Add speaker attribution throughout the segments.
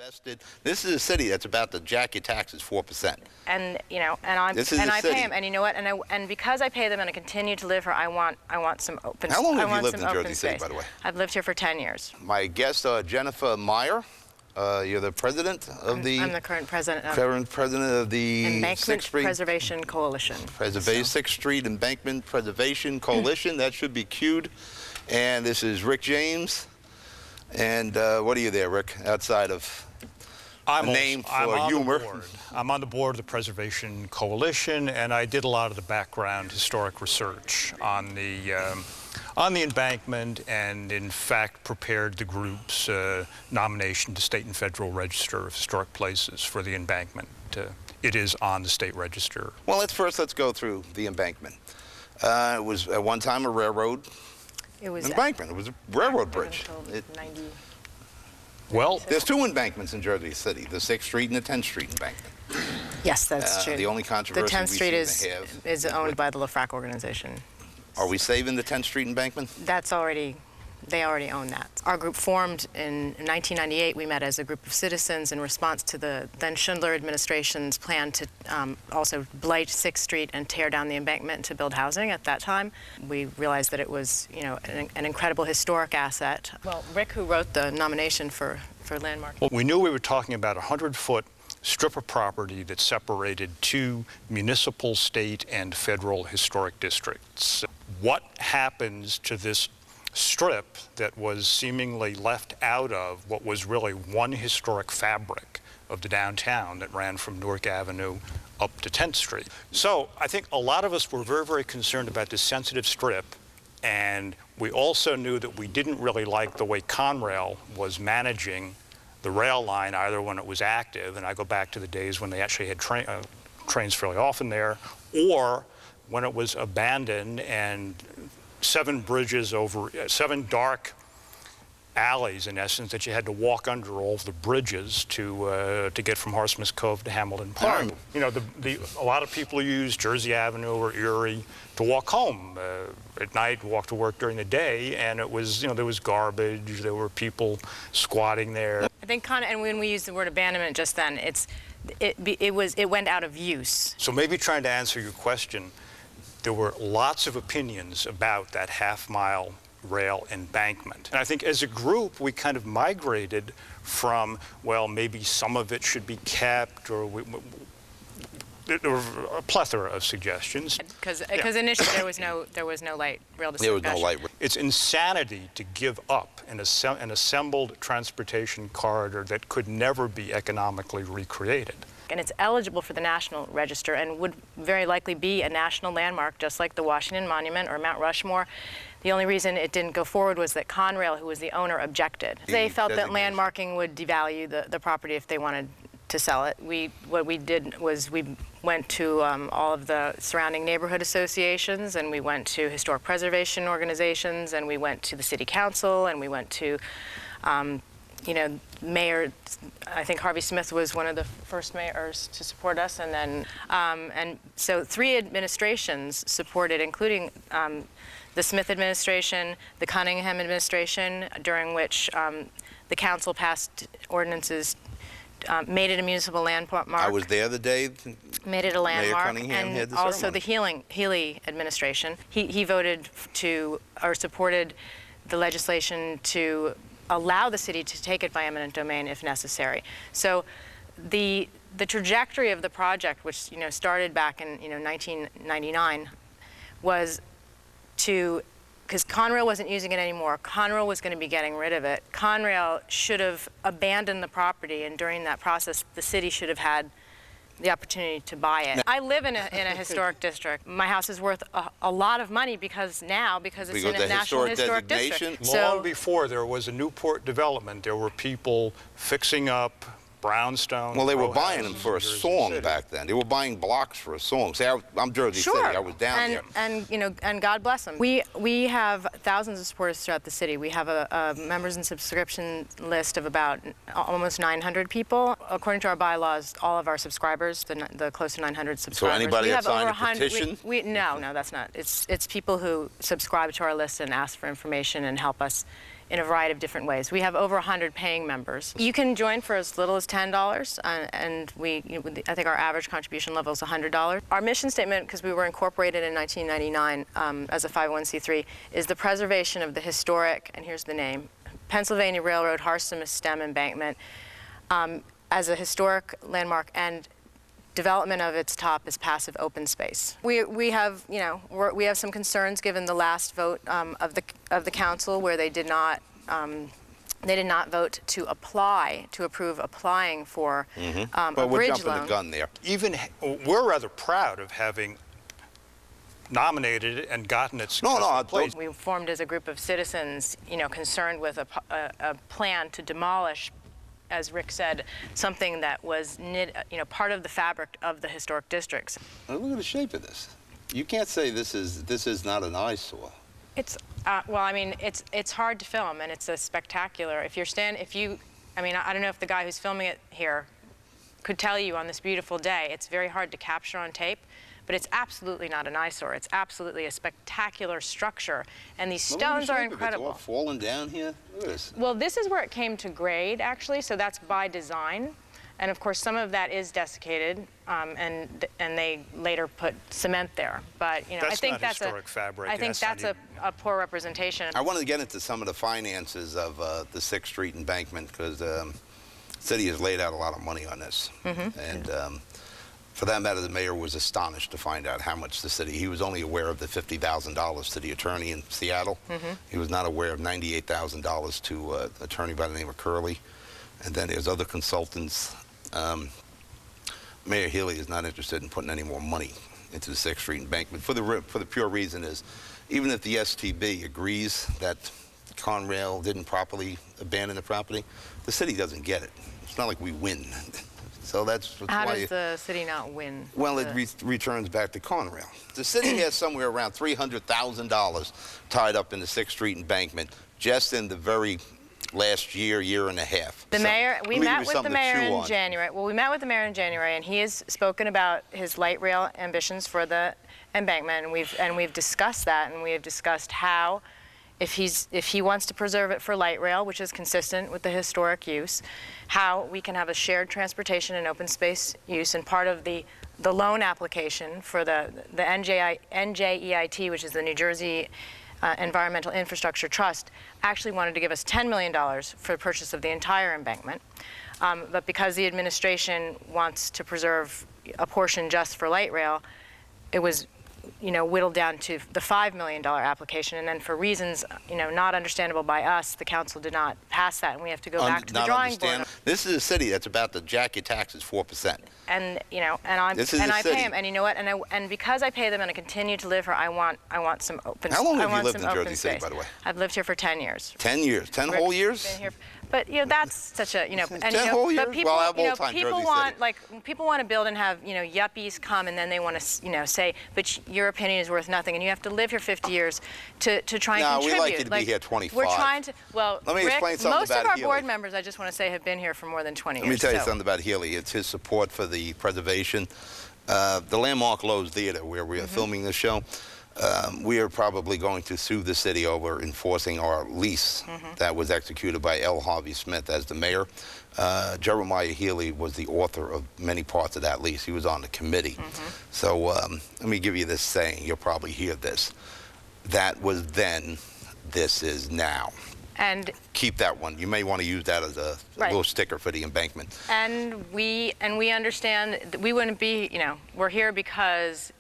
Speaker 1: invested. This is a city that's about to jack your taxes 4%.
Speaker 2: And I pay them, and you know what? And because I pay them and I continue to live here, I want some open.
Speaker 1: How long have you lived in Jersey City, by the way?
Speaker 2: I've lived here for 10 years.
Speaker 1: My guest, Jennifer Meyer. You're the president of the...
Speaker 2: I'm the current president of
Speaker 1: the
Speaker 2: Embankment Preservation Coalition.
Speaker 1: 6th Street Embankment Preservation Coalition. That should be cued. And this is Rick James. And what are you there, Rick, outside of a name for humor?
Speaker 3: I'm on the board of the Preservation Coalition, and I did a lot of the background historic research on the embankment, and in fact prepared the group's nomination to State and Federal Register of Historic Places for the embankment. It is on the state register.
Speaker 1: Well, let's go through the embankment. It was at one time a railroad embankment. It was a railroad bridge.
Speaker 3: Well,
Speaker 1: there's two embankments in Jersey City, the 6th Street and the 10th Street embankment.
Speaker 2: Yes, that's true.
Speaker 1: The only controversy
Speaker 2: the 10th Street is owned by the LaFrac organization.
Speaker 1: Are we saving the 10th Street embankment?
Speaker 2: They already own that. Our group formed in 1998. We met as a group of citizens in response to the then Schindler administration's plan to also blight 6th Street and tear down the embankment to build housing at that time. We realized that it was, an incredible historic asset. Well, Rick, who wrote the nomination for landmark.
Speaker 3: Well, we knew we were talking about a 100-foot strip of property that separated two municipal, state, and federal historic districts. What happens to this strip that was seemingly left out of what was really one historic fabric of the downtown that ran from Newark Avenue up to 10th Street? So I think a lot of us were very, very concerned about this sensitive strip, and we also knew that we didn't really like the way Conrail was managing the rail line, either when it was active, and I go back to the days when they actually had trains fairly often there, or when it was abandoned and 7 bridges over 7 dark alleys, in essence, that you had to walk under all of the bridges to get from Horseman's Cove to Hamilton Park. A lot of people use Jersey Avenue or Erie to walk home at night, walk to work during the day, and it was, there was garbage, there were people squatting there.
Speaker 2: I think, and when we use the word abandonment just then, it went out of use.
Speaker 3: So maybe trying to answer your question, there were lots of opinions about that half-mile rail embankment. And I think as a group, we kind of migrated from, well, maybe some of it should be kept, or there were a plethora of suggestions.
Speaker 2: Because initially there was no light rail discussion.
Speaker 1: There was no light.
Speaker 3: It's insanity to give up an assembled transportation corridor that could never be economically recreated.
Speaker 2: And it's eligible for the National Register and would very likely be a national landmark, just like the Washington Monument or Mount Rushmore. The only reason it didn't go forward was that Conrail, who was the owner, objected. They felt that landmarking would devalue the property if they wanted to sell it. What we did was we went to all of the surrounding neighborhood associations, and we went to historic preservation organizations, and we went to the city council, and we went to Mayor, I think Harvey Smith was one of the first mayors to support us, and then and so 3 administrations supported, including the Smith administration, the Cunningham administration, during which the council passed ordinances, made it a municipal landmark.
Speaker 1: I was there the day
Speaker 2: made it a landmark,
Speaker 1: Mayor Cunningham
Speaker 2: and
Speaker 1: had the
Speaker 2: also
Speaker 1: ceremony.
Speaker 2: the Healy administration. He voted supported the legislation to allow the city to take it by eminent domain if necessary. So the trajectory of the project, which started back in 1999, was because Conrail wasn't using it anymore. Conrail was going to be getting rid of it. Conrail should have abandoned the property, and during that process, the city should have had the opportunity to buy it. I live in a historic district. My house is worth a lot of money because it's in a National Historic District.
Speaker 3: Long before there was a Newport development, there were people fixing up brownstone.
Speaker 1: Well, they were buying them for a song back then. They were buying blocks for a song. See, I'm Jersey City. I was down there.
Speaker 2: And God bless them. We have thousands of supporters throughout the city. We have a members and subscription list of about almost 900 people. According to our bylaws, all of our subscribers, the close to 900 subscribers.
Speaker 1: So anybody that signed a petition?
Speaker 2: No, that's not. It's people who subscribe to our list and ask for information and help us in a variety of different ways. We have over 100 paying members. You can join for as little as $10, and I think our average contribution level is $100. Our mission statement, because we were incorporated in 1999 as a 501c3, is the preservation of the historic, and here's the name, Pennsylvania Railroad Harston Stem Embankment as a historic landmark, and development of its top is passive open space. We have some concerns given the last vote of the council, where they did not vote to approve applying for a
Speaker 1: But we're
Speaker 2: bridge
Speaker 1: jumping
Speaker 2: loan.
Speaker 1: the gun there.
Speaker 3: We're rather proud of having nominated it and gotten it successfully placed.
Speaker 2: We formed as a group of citizens, concerned with a plan to demolish, as Rick said, something that was part of the fabric of the historic districts.
Speaker 1: Now, look at the shape of this. You can't say this is not an eyesore.
Speaker 2: It's it's hard to film, and it's a spectacular. I don't know if the guy who's filming it here could tell you on this beautiful day. It's very hard to capture on tape, but it's absolutely not an eyesore. It's absolutely a spectacular structure, and these stones are incredible.
Speaker 1: It's all falling down here. Look at this.
Speaker 2: Well, this is where it came to grade, actually, so that's by design. And of course, some of that is desiccated, and they later put cement there. But I think that's
Speaker 3: historic fabric.
Speaker 2: I think that's a poor representation.
Speaker 1: I wanted to get into some of the finances of the 6th Street embankment, because the city has laid out a lot of money on this. And for that matter, the mayor was astonished to find out how much the city, he was only aware of the $50,000 to the attorney in Seattle. He was not aware of $98,000 to an attorney by the name of Curley. And then there's other consultants. Mayor Healy is not interested in putting any more money into the 6th Street embankment for the pure reason is, even if the STB agrees that Conrail didn't properly abandon the property, the city doesn't get it. It's not like we win. So that's
Speaker 2: How
Speaker 1: why
Speaker 2: does the city not win?
Speaker 1: Well, it returns back to Conrail. The city has somewhere around $300,000 tied up in the 6th Street embankment just in the very last year and a half.
Speaker 2: The mayor, we met with the mayor in January. Well, we met with the mayor in January, and he has spoken about his light rail ambitions for the embankment, and we've discussed that, and we have discussed how, if he wants to preserve it for light rail, which is consistent with the historic use, how we can have a shared transportation and open space use, and part of the loan application for the NJEIT, which is the New Jersey Environmental Infrastructure Trust, actually wanted to give us $10 million for the purchase of the entire embankment. But because the administration wants to preserve a portion just for light rail, it was whittled down to the $5 million application, and then for reasons not understandable by us, the council did not pass that, and we have to go back to the drawing board.
Speaker 1: This is a city that's about to jack your taxes 4%.
Speaker 2: And I pay them, and you know what? And because I pay them and I continue to live here, I want some open space.
Speaker 1: How long have you lived in Jersey City, by the way?
Speaker 2: I've lived here for 10 years.
Speaker 1: 10 years, 10 whole years.
Speaker 2: Been here, but that's such a
Speaker 1: 10 whole years.
Speaker 2: But people,
Speaker 1: well,
Speaker 2: people want people want to build and have yuppies come, and then they want to say, but your opinion is worth nothing, and you have to live here 50 years to try and contribute.
Speaker 1: No, we like you to be here 25.
Speaker 2: We're trying to. Well,
Speaker 1: let me explain something
Speaker 2: most
Speaker 1: about
Speaker 2: of our
Speaker 1: Healy.
Speaker 2: board members, I just want to say, have been here for more than 20 years.
Speaker 1: Let me tell you something about Healy. It's his support for the preservation. The Landmark Lowe's Theater, where we are filming this show, we are probably going to sue the city over enforcing our lease that was executed by L. Harvey Smith as the mayor. Jeremiah Healy was the author of many parts of that lease. He was on the committee. So let me give you this saying. You'll probably hear this. That was then, this is now.
Speaker 2: And
Speaker 1: keep that one. You may want to use that as a little sticker for the embankment.
Speaker 2: And we understand that we wouldn't be, we're here because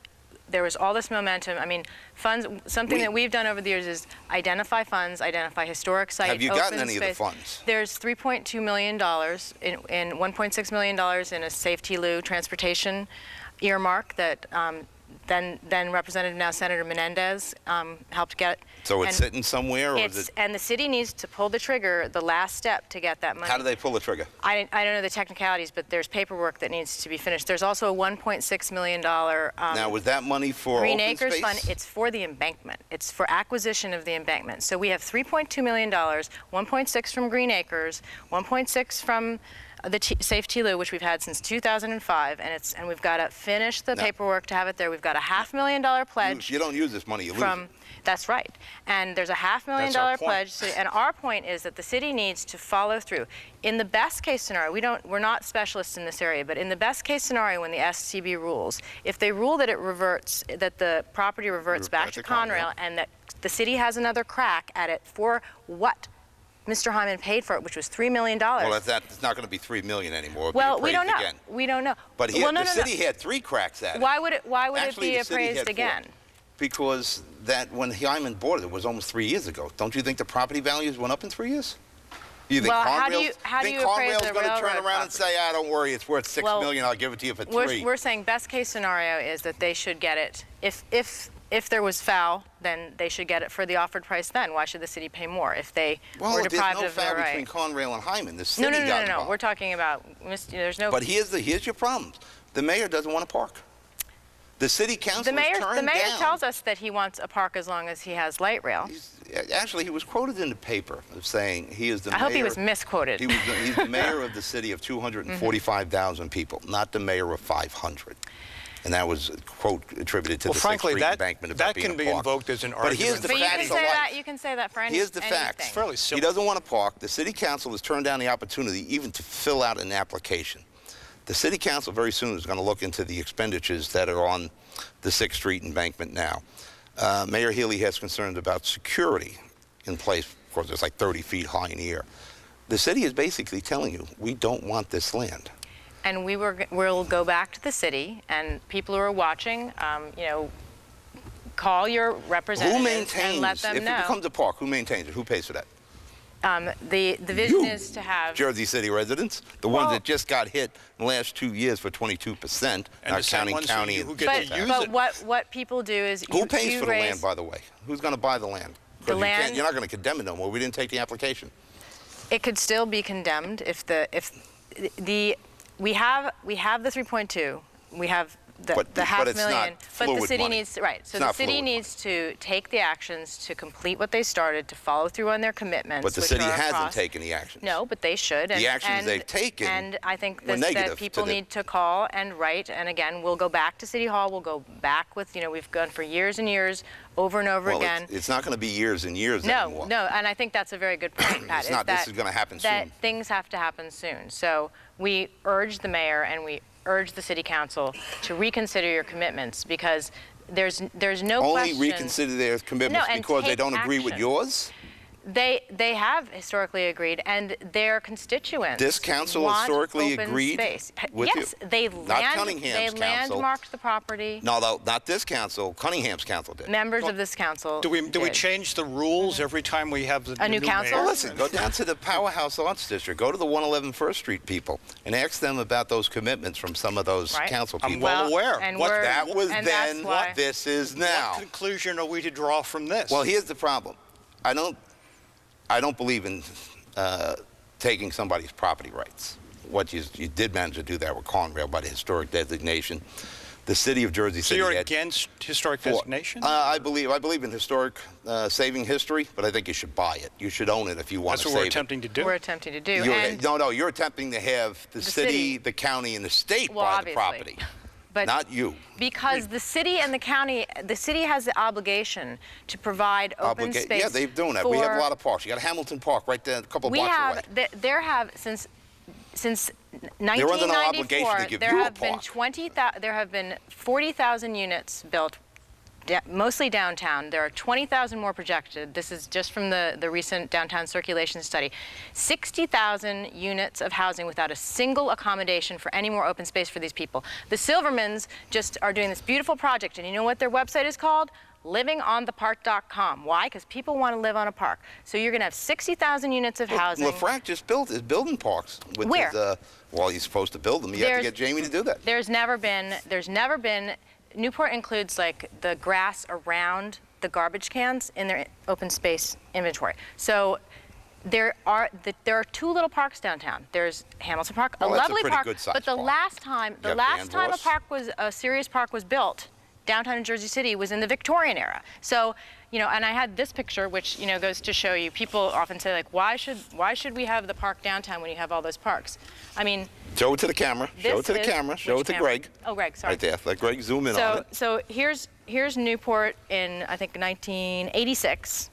Speaker 2: there was all this momentum. I mean, funds. Something that we've done over the years is identify funds, identify historic sites.
Speaker 1: Have you gotten any of the funds?
Speaker 2: There's $3.2 million in $1.6 million in a safety lieu transportation earmark that then Representative, now Senator Menendez, helped get.
Speaker 1: So it's sitting somewhere, or is it?
Speaker 2: And the city needs to pull the trigger, the last step to get that money.
Speaker 1: How do they pull the trigger?
Speaker 2: I don't know the technicalities, but there's paperwork that needs to be finished. There's also a $1.6 million
Speaker 1: now, was that money for
Speaker 2: Green
Speaker 1: open
Speaker 2: Acres
Speaker 1: space?
Speaker 2: Fund. It's for the embankment. It's for acquisition of the embankment. So we have $3.2 million, 1.6 from Green Acres, 1.6 from the Safe TLU, which we've had since 2005, and we've got to finish the paperwork to have it there. We've got a $500,000 pledge.
Speaker 1: You don't use this money, you lose it.
Speaker 2: That's right. And there's a $500,000 pledge. And our point is that the city needs to follow through. In the best case scenario, we're not specialists in this area, but in the best case scenario, when the STB rules, if they rule that it reverts, that the property reverts back to Conrail, and that the city has another crack at it for what Mr. Hyman paid for it, which was $3 million.
Speaker 1: Well, it's not going to be $3 million anymore.
Speaker 2: Well, we don't know.
Speaker 1: Again.
Speaker 2: We don't know.
Speaker 1: But the city had 3 cracks at it.
Speaker 2: Why would
Speaker 1: Actually,
Speaker 2: it be
Speaker 1: the city
Speaker 2: appraised
Speaker 1: had 4.
Speaker 2: again?
Speaker 1: Because when Hyman bought it was almost 3 years ago. Don't you think the property values went up in 3 years? You think
Speaker 2: Well, how do you appraise
Speaker 1: Conrail's
Speaker 2: the
Speaker 1: going to turn
Speaker 2: railroad
Speaker 1: around and say, don't worry, it's worth $6 million, I'll give it to you for 3?
Speaker 2: We're saying best case scenario is that they should get it. If there was foul, then they should get it for the offered price then. Why should the city pay more if they were deprived of their right?
Speaker 1: Well, there's no foul between Conrail and Hyman. The city got
Speaker 2: No.
Speaker 1: involved.
Speaker 2: We're talking about, there's no...
Speaker 1: But here's your problem. The mayor doesn't want to park. The city council has turned down...
Speaker 2: The mayor tells us that he wants a park as long as he has light rail.
Speaker 1: Actually, he was quoted in the paper of saying he is the mayor...
Speaker 2: I hope he was misquoted.
Speaker 1: He's the mayor of the city of 245,000 people, not the mayor of 500. And that was a quote attributed to the 6th Street embankment about being a park.
Speaker 3: That can be invoked as an argument.
Speaker 1: But here's the facts of life.
Speaker 2: You can say that for anything.
Speaker 1: Here's the facts.
Speaker 3: It's fairly simple.
Speaker 1: He doesn't want to park. The city council has turned down the opportunity even to fill out an application. The city council very soon is going to look into the expenditures that are on the 6th Street embankment now. Mayor Healy has concerns about security in place. Of course, it's like 30 feet high in the air. The city is basically telling you, we don't want this land.
Speaker 2: And we'll go back to the city, and people who are watching, call your representatives and let them know.
Speaker 1: If it becomes a park, who maintains it? Who pays for that?
Speaker 2: The vision is to have...
Speaker 1: Jersey City residents, the ones that just got hit in the last 2 years for 22%, not counting county.
Speaker 2: But what people do is...
Speaker 1: Who pays for the land, by the way? Who's going to buy the land?
Speaker 2: The land...
Speaker 1: You're not going to condemn it no more. We didn't take the application.
Speaker 2: It could still be condemned if we have the 3.2. We have the $500,000, but the city needs So the city needs to take the actions to complete what they started, to follow through on their commitments.
Speaker 1: But the city hasn't taken the actions.
Speaker 2: No, but they should.
Speaker 1: The actions they've taken.
Speaker 2: And I think that people need to call and write. And again, we'll go back to City Hall. We'll go back with we've gone for years and years, over and over again.
Speaker 1: It's not going to be years and years anymore.
Speaker 2: No, and I think that's a very good point, Pat.
Speaker 1: It's not. This is going to happen soon.
Speaker 2: That things have to happen soon. So we urge the mayor and we urge the city council to reconsider your commitments, because there's no question.
Speaker 1: Only reconsider their commitments because they don't agree with yours?
Speaker 2: They have historically agreed, and their constituents
Speaker 1: This council
Speaker 2: want
Speaker 1: historically
Speaker 2: open
Speaker 1: agreed
Speaker 2: space.
Speaker 1: with
Speaker 2: yes,
Speaker 1: you?
Speaker 2: they
Speaker 1: council.
Speaker 2: landmarked the property.
Speaker 1: No, not this council. Cunningham's council did.
Speaker 2: Members of this council
Speaker 3: Do we change the rules every time we have the
Speaker 2: new council?
Speaker 3: mayor?
Speaker 1: Well, listen, go down to the Powerhouse Arts District. Go to the 111 First Street people and ask them about those commitments from some of those council people.
Speaker 3: I'm well aware.
Speaker 2: And
Speaker 1: that was
Speaker 2: and
Speaker 1: then, what this is now.
Speaker 3: What conclusion are we to draw from this?
Speaker 1: Well, here's the problem. I don't believe in taking somebody's property rights. What you did manage to do that with Conrail by the historic designation. The city of Jersey City.
Speaker 3: So you're against historic designation?
Speaker 1: I believe in historic saving history, but I think you should buy it. You should own it if you want to save it.
Speaker 3: That's what we're attempting to do.
Speaker 2: We're attempting to do.
Speaker 1: You're attempting to have the city, the county, and the state buy
Speaker 2: obviously.
Speaker 1: the property.
Speaker 2: But
Speaker 1: not you.
Speaker 2: Because the city and the city has the obligation to provide open space.
Speaker 1: Yeah, they're doing that. We have a lot of parks. You got Hamilton Park right there, a couple blocks away.
Speaker 2: There have since
Speaker 1: They're under no obligation to give you a park.
Speaker 2: There have been 40,000 units built, mostly downtown. There are 20,000 more projected. This is just from the recent downtown circulation study. 60,000 units of housing without a single accommodation for any more open space for these people. The Silvermans just are doing this beautiful project, and you know what their website is called? livingonthepark.com. Why? Because people want to live on a park. So you're going to have 60,000 units of housing.
Speaker 1: LaFranc just is building parks.
Speaker 2: Where?
Speaker 1: Well, he's supposed to build them. You have to get Jamie to do that.
Speaker 2: There's never been, Newport includes like the grass around the garbage cans in their open space inventory. So there are 2 little parks downtown. There's Hamilton Park, a lovely park, but the last time a serious park was built downtown in Jersey City was in the Victorian era. So, you know, and I had this picture, which, you know, goes to show you, people often say, like, why should we have the park downtown when you have all those parks? I mean,
Speaker 1: show it to the camera. Show it to the camera. Show it to Greg.
Speaker 2: Oh, Greg, sorry.
Speaker 1: Right there. Let Greg zoom in on it.
Speaker 2: So here's Newport in, I think, 1986.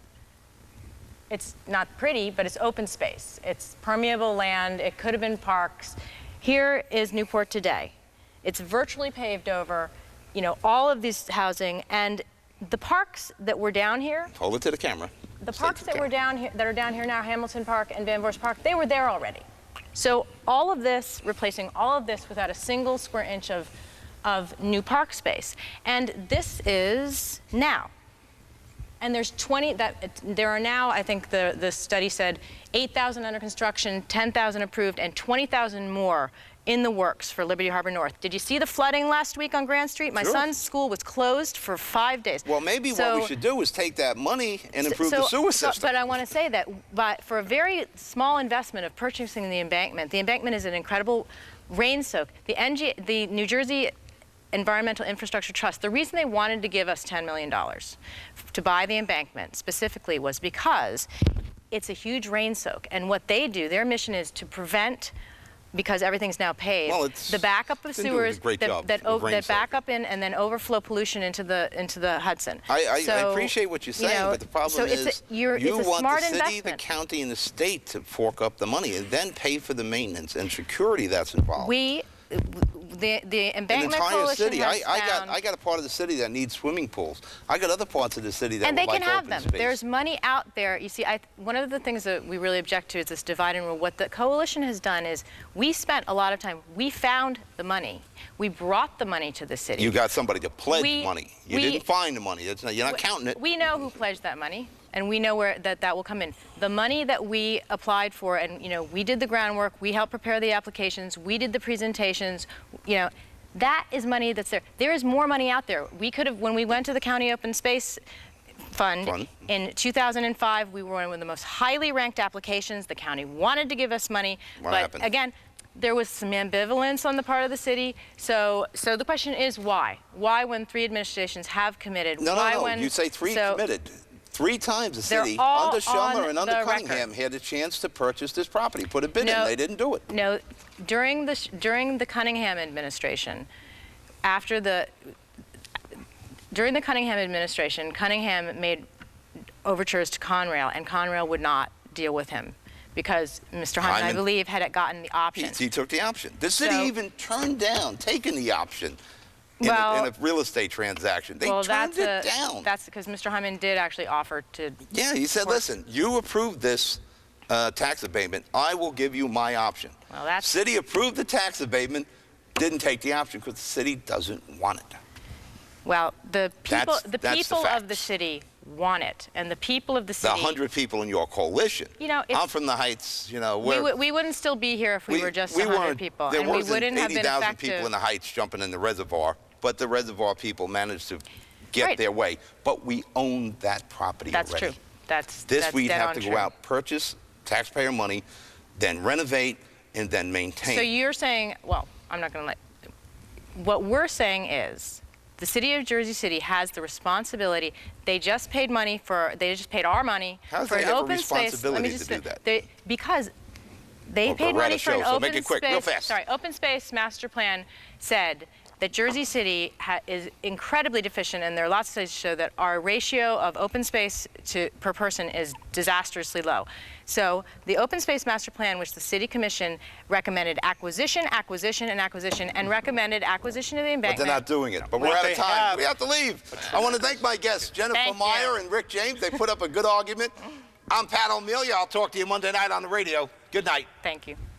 Speaker 2: It's not pretty, but it's open space. It's permeable land. It could have been parks. Here is Newport today. It's virtually paved over, you know, all of this housing, and the parks that were down here.
Speaker 1: Hold it to the camera.
Speaker 2: The parks that were down here, that are down here now, Hamilton Park and Van Voorst Park, they were there already. So all of this, replacing all of this without a single square inch of new park space, and this is now. And there's there are now, I think the study said, 8,000 under construction, 10,000 approved, and 20,000 more in the works for Liberty Harbor North. Did you see the flooding last week on Grand Street? My son's school was closed for 5 days.
Speaker 1: Well, maybe what we should do is take that money and improve the sewer system.
Speaker 2: But I want to say that for a very small investment of purchasing the embankment is an incredible rain soak. The New Jersey Environmental Infrastructure Trust, the reason they wanted to give us $10 million to buy the embankment specifically was because it's a huge rain soak. And what they do, their mission is to prevent, because everything's now paved, the backup of sewers that back up in and then overflow pollution into the Hudson.
Speaker 1: I appreciate what you're saying, but the problem is you want the city, the county, and the state to fork up the money and then pay for the maintenance and security that's involved.
Speaker 2: The Embankment Coalition
Speaker 1: city.
Speaker 2: has
Speaker 1: I got a part of the city that needs swimming pools. I got other parts of the city that
Speaker 2: and
Speaker 1: would
Speaker 2: they
Speaker 1: like
Speaker 2: can have
Speaker 1: open
Speaker 2: them.
Speaker 1: space.
Speaker 2: There's money out there. You see, one of the things that we really object to is this divide and rule. What the coalition has done is we spent a lot of time. We found the money. We brought the money to the city.
Speaker 1: You got somebody to pledge money. You didn't find the money. You're not counting it.
Speaker 2: We know who pledged that money, and we know where that will come in. The money that we applied for, and you know, we did the groundwork. We helped prepare the applications. We did the presentations. You know. That is money that's there. There is more money out there. We could have, when we went to the County Open Space Fund in 2005, we were one of the most highly ranked applications. The county wanted to give us money, but again, there was some ambivalence on the part of the city. So the question is why? Why, when 3 administrations have committed?
Speaker 1: No. You say 3 committed. 3 times the city, under Schumer and under Cunningham, had a chance to purchase this property, put a bid in. They didn't do it.
Speaker 2: No, during the Cunningham administration, during the Cunningham administration, Cunningham made overtures to Conrail, and Conrail would not deal with him because Mr. Hyman, I believe, had gotten the option.
Speaker 1: He took the option. The city even turned down taking the option. In a real estate transaction. They turned it down.
Speaker 2: That's because Mr. Hyman did actually offer to...
Speaker 1: Yeah, he said, listen, you approved this tax abatement. I will give you my option.
Speaker 2: Well, that's...
Speaker 1: City approved the tax abatement, didn't take the option because the city doesn't want it.
Speaker 2: Well, the people of the city want it, and the people of the city...
Speaker 1: The 100 people in your coalition. You know, I'm from the Heights, you know...
Speaker 2: We wouldn't still be here if we were just 100 people.
Speaker 1: There
Speaker 2: and we wouldn't have been
Speaker 1: 80,000 people in the Heights jumping in the reservoir, but the reservoir people managed to get their way. But we own that property already.
Speaker 2: That's true. That's
Speaker 1: we'd have to go out, purchase taxpayer money, then renovate, and then maintain.
Speaker 2: So you're saying, well, I'm not going to let... What we're saying is the city of Jersey City has the responsibility. They just paid money for... They just paid our money for an open space. Let me just
Speaker 1: do that?
Speaker 2: Because they paid money for an open
Speaker 1: space. Quick, real fast.
Speaker 2: Sorry, open space master plan said that Jersey City is incredibly deficient, and there are lots of studies to show that our ratio of open space per person is disastrously low. So the open space master plan, which the city commission recommended acquisition, and recommended acquisition of the embankment.
Speaker 1: But they're not doing it. But we're out of time. We have to leave. I want to thank my guests, Jennifer Meyer and Rick James. They put up a good argument. I'm Pat O'Melia. I'll talk to you Monday night on the radio. Good night.
Speaker 2: Thank you.